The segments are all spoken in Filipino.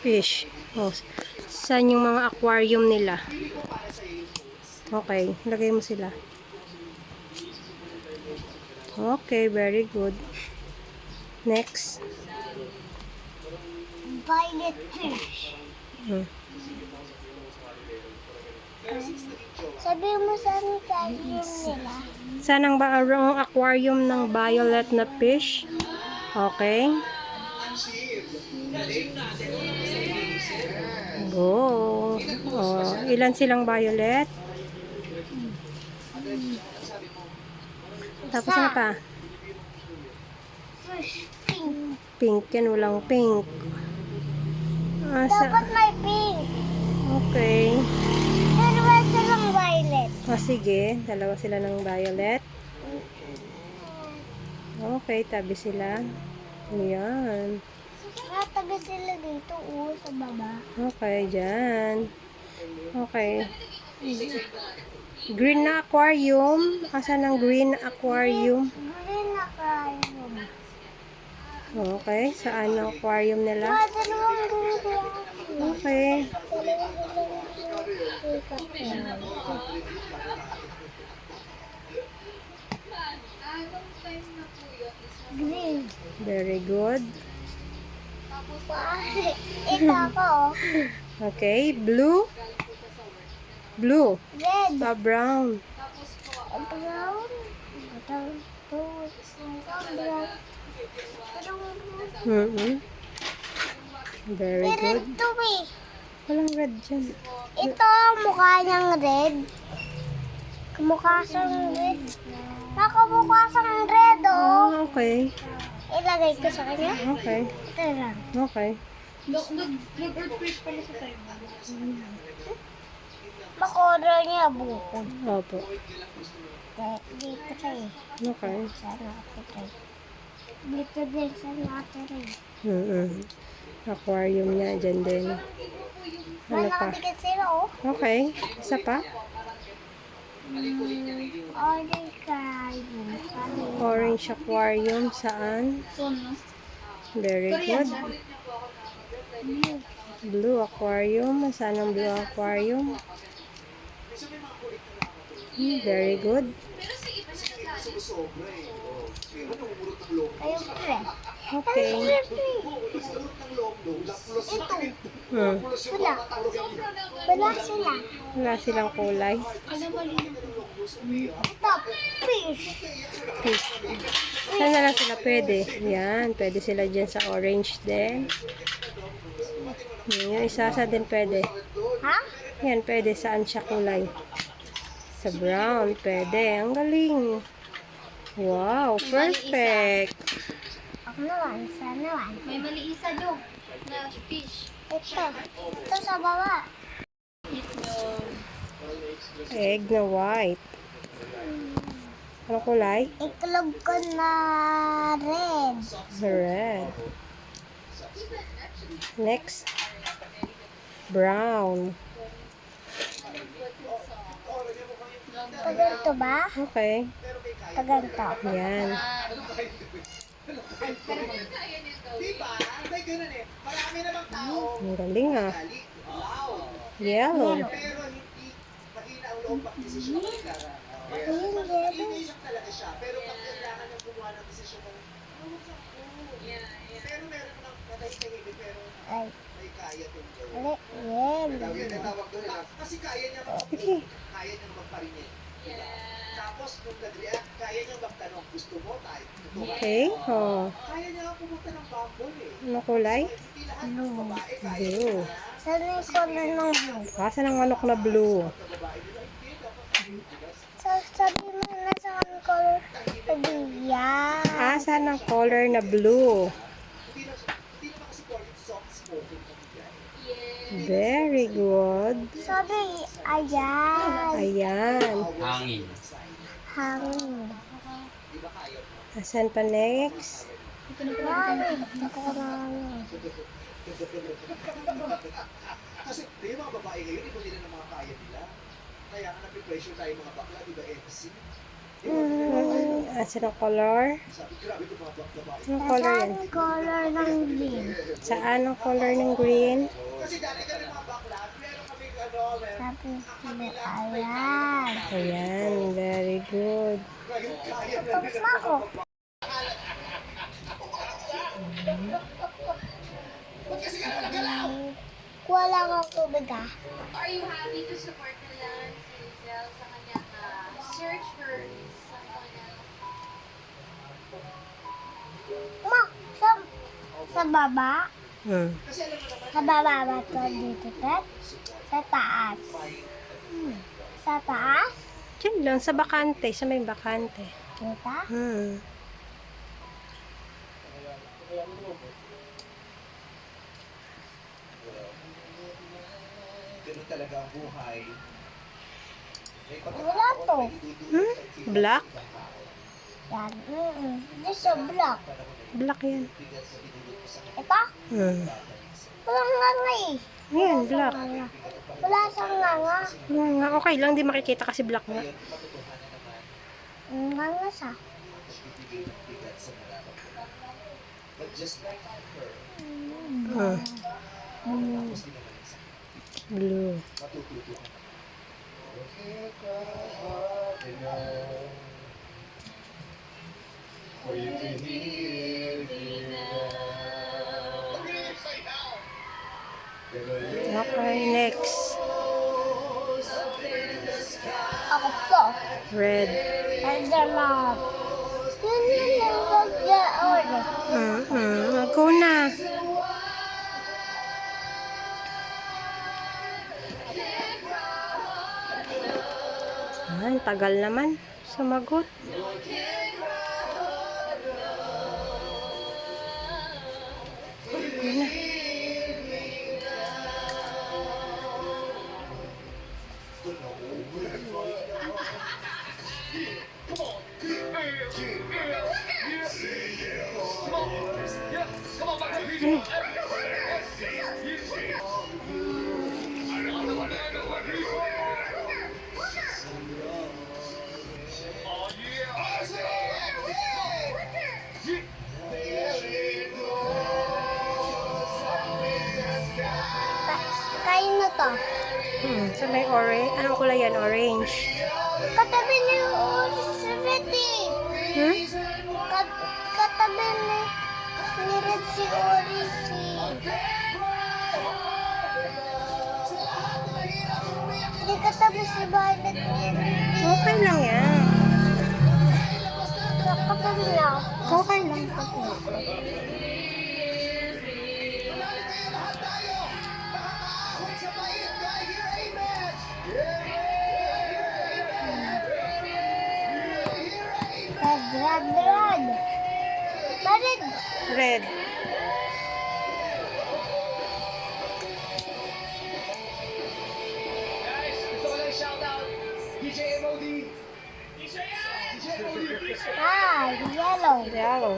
Fish. Oh, saan yung mga aquarium nila? Okay, lagay mo sila. Okay, very good. Next. Violet fish. Sabi mo saan yung aquarium nila? Saan ang aquarium ng violet na fish? Okay. Go. Oh, ilan silang violet? Tapos ano pa? Fish pink. Pink yan, walang pink. Dapat may pink. Okay. Dalawa silang violet. Sige, dalawa sila ng violet. Okay, tabi sila. Ayan. Natabi sila dito, sa baba. Okay, dyan. Okay. Green na aquarium. Asan ang green aquarium? Green aquarium. Okay, saan ang aquarium nila? Dalawang green. Okay. Green. Very good. Ito ako. Okay, blue. Blue. Red. Brown. Brown. Very good. Ito eh. Walang red dyan. Ito, mukha niyang red. Kamukha siyang red. Nakamukha siyang red, oh. Okay. Ilagay ko sa kanya. Okay. Ito lang. Okay. Nag-earthquake pala sa Taiwan. Makolor niya bukod. Opo. Dito tayo. Okay. Sana ako tayo. Dito din sa natin rin. Aquarium niya dyan din. Ano pa? Nakadikit sila, oh. Okay. Isa pa? Orange aquarium. Orange aquarium. Saan? Very good. Blue aquarium. Saan ang blue aquarium? Very good. Kayo pre. Okay. Ito. Hmm. Wala. Wala sila. Wala silang kulay. Ito. Fish. Saan na lang sila pwede? Yan. Pwede sila dyan sa orange din. Yung isa sa din pwede. Ha? Yan. Pwede. Saan siya kulay? Sa brown. Pwede. Ang galing. Wow. Perfect. Ako naman. Saan naman? May mali isa doon na fish. Ito. Ito sa baba. Egg na white. Anong kulay? Iklog ko na red. Red. Next. Brown. Paganto ba? Okay. Paganto. Yan. Ang galing ah. Yellow. Ayun, yellow. Ay. Ulit, yellow. Kasi kaya niya Okay. kaya niya magparinig. Tapos kung nag-react, kaya niya magtanong, gusto mo tayo? Okay. Oh. Kaya niya pumunta ng bumble eh. Ano kulay? Hindi lahat ng babae kaya Blue. Saan yung color ng blue? Asan ang manok na blue? Sabi mo na sa color. Sabi, yan. Asan ang color na blue? hindi naman kasi soft spoken Very good. Sabi, ayan. Ayan. Hangin. Hangin. Asan pa next? Mami, ako na ano. Kasi yung mga babae ngayon, iba nila ng mga kaya nila. Kaya nga napipressure tayo mga bakla, di ba MC? Saan ang color? Anong color yan? Nasaan color ng green? Saan ang color ng green? Kasi dati kami mga bakla, meron kami meron Tapos blue. Ayan. Ayan, very good. ngayon kaya na Tapos na ako. Kuha lang ang tubig ah. Are you happy to support na lang si Zel sa kanyang search for someone else? Ma, sa baba? Hmm. Sa baba ba ito dito, Ted? Sa taas. Sa taas? Diyan lang, sa bakante. Sa may bakante. Dito? Hmm. ganun talaga ang buhay. Wala to. Hmm? Black? Yan. This is black. Black yan. Ito? Hmm. Walang nga eh. Yan, black. Wala siyang nga. Nga, okay lang, di makikita kasi black nga. Nga siya. But just like her, Hmm. Blue. matututo ka. For you to hear Okay, next. Ako po. Red. Alderman. Yun yung mag-order. Go na. Tagal naman. Sumagot. Go na. Kain na to. So may orange. Anong kulay yan? Orange. Katabi ni Red Hmm? Katabi ni Red si Orisi. Hindi katabi si Violet ni Red. Okay lang yan. Katabi na. Okay lang. Red. Red. Red. Guys, gusto ko lang shout out DJ MOD. DJ MOD. Yellow. Yellow.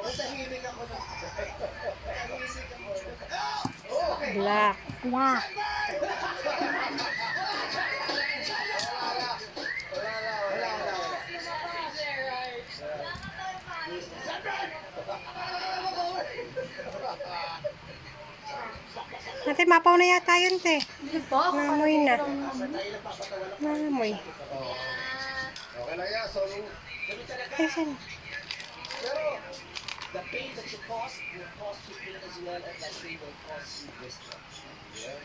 Natahimik ako na. Black. Black. Ate, mapaw na yata yun, te. Namoy na. Namoy. Okay lang yan, so Ay, saan? pero the pain that you cause will cost you pain as well, and that pain will cost you wisdom. Yeah?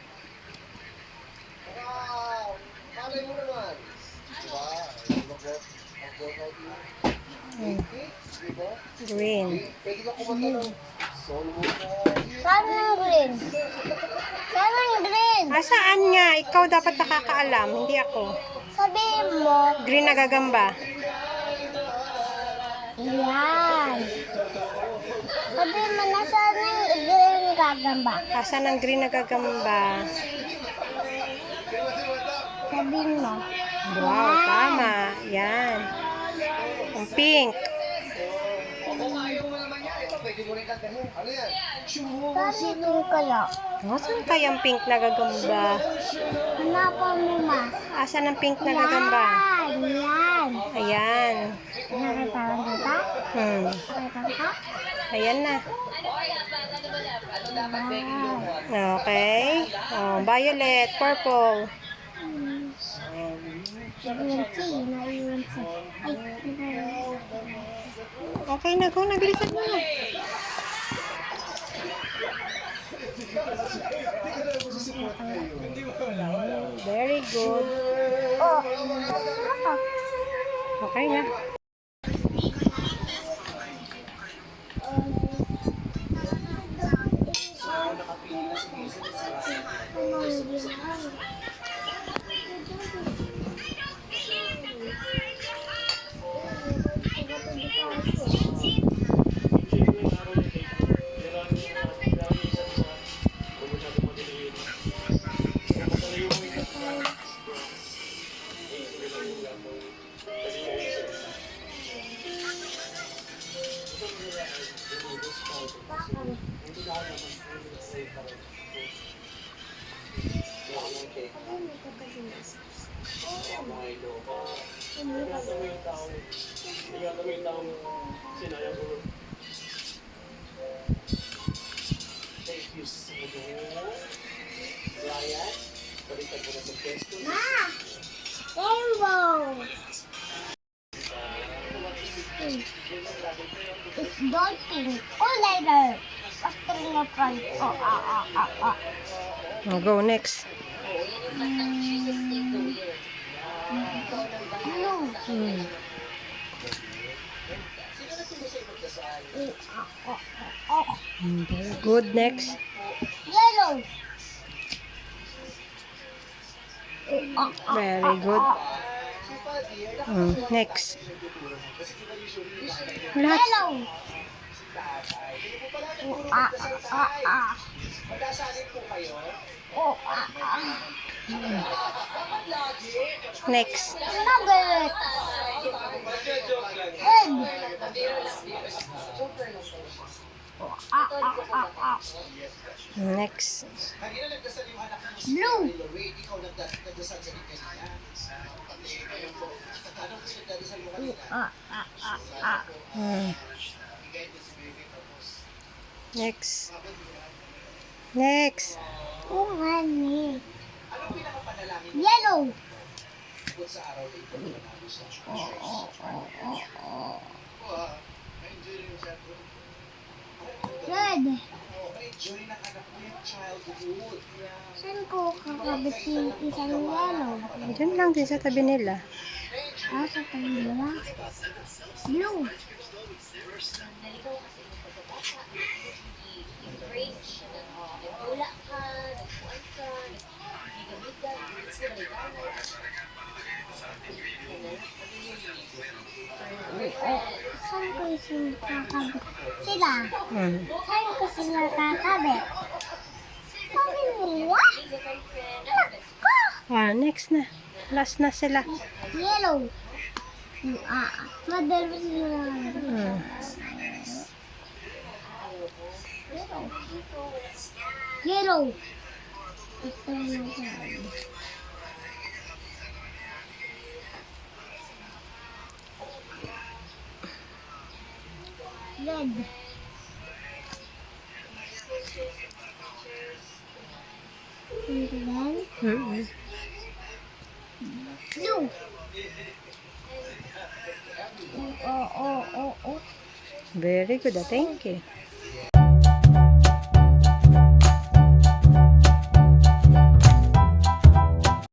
Malay mo naman. Diba? Mag-workout mo. Diba? Green. Pwede ka kumanta ng solo mo na. Saan ang green? Saan ang green? Saan nga? Ikaw dapat nakakaalam, hindi ako. Sabihin mo. Green na gagamba. Yan. Sabihin mo, nasaan ang green gagamba? Asan ang green na gagamba? Sabihin mo. Wow, tama. Yan. Ang pink. Kung ayaw mo naman yan, ito, Pwede mo rin kantahin. Ano yan? Dito kaya. Saan kayang pink na gagamba? Hanapan mo, ma. Asan ang pink na gagamba? Yan. Ayan. Nakita mo dito? Nakita ka? Ayan na. Yan. Okay. Violet, purple. UNC. Na UNC. Ay, Okay na, go na. Bilisan mo na. Very good. oh. Okay na. Rainbow. It's dolphin. Oh, later. After the front. Go next. Blue. Very good. Next. Yellow. Very good. Next. Lahat. Yellow. Magkasalit po kayo. Next. Nugget. Egg. Next. Kanina nagdasal yung anak mo si Blue. Lorraine. Ikaw nagdasal sa kanina. Anong pinagdadasal mo kanina? Next. Next. Oh, honey. Anong pinakapanalangin Yellow. bukod sa araw na ito? Manalo sa church? Na-enjoy rin yung chat room. Red. Na-enjoy ng anak mo yung childhood. Saan ko kakabit si isang yellow? Diyan lang din sa tabi nila. Sa tabi nila. Blue. Nalikaw kasi yung pagkabata. I-embrace siya ng nagtula ka, nagpuan ka, nagbigamit ka, Saan ko sila kakabit? Sila. Hmm. Saan ko sila kakabit? Sabi nila? Next na. Last na sila. Yellow. Madalo sila. Yellow. Ito yung red. And then blue. Very good. Thank you.